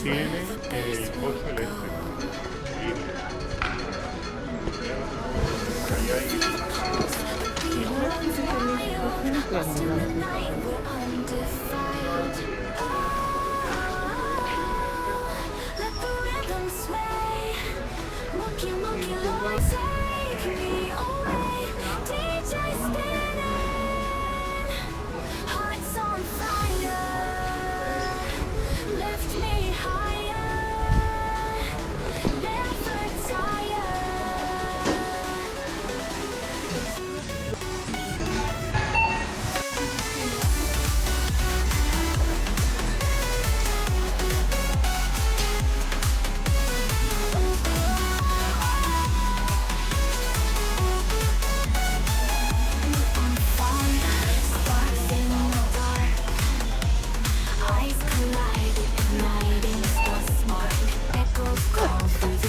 tiene el coche eléctrico. Línea. Ahí hay. Igual dice que México tiene terminal.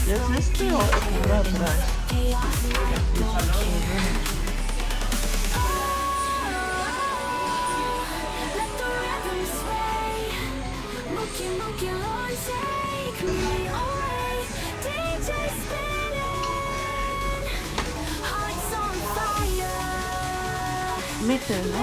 ¿Es este o el atrás? Meter, ¿no?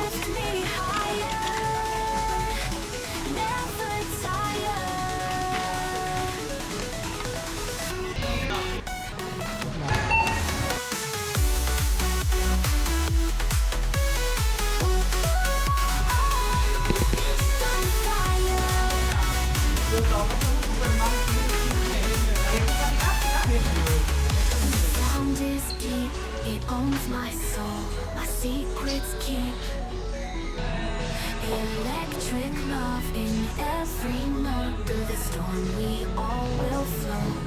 Sound is deep, it owns my soul, my secrets keep. Electric love in every note, through the storm we all will float.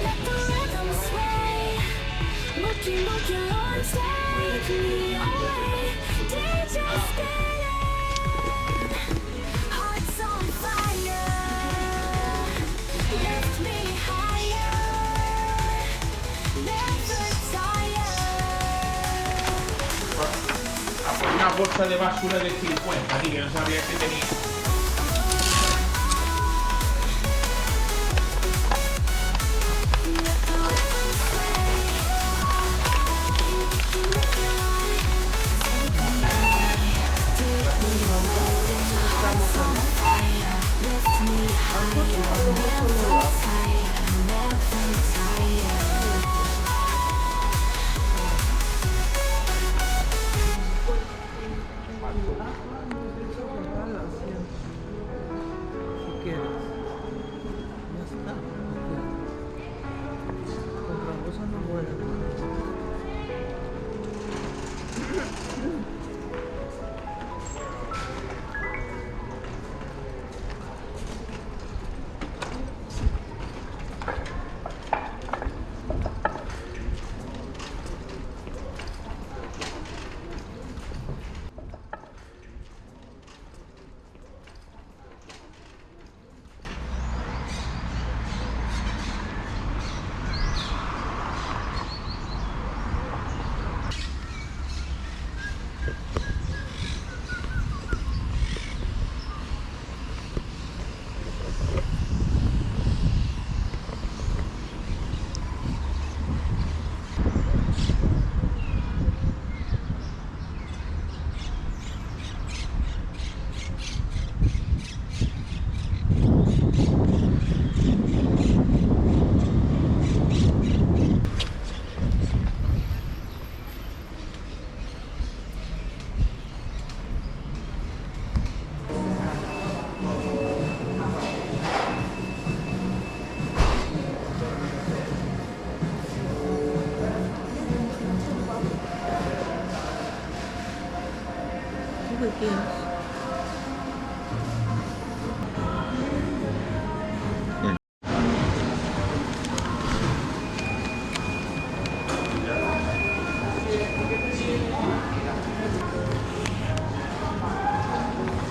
Let the rhythm sway, Mookie Lord, take me away. DJ spinning, hearts on fire, lift me higher, never tire. Una bolsa de basura de 50, así que no sabía que tenía. Si quieres. Ya está. Otra cosa no vuelve. ¿Tú qué quieres?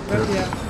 Gracias.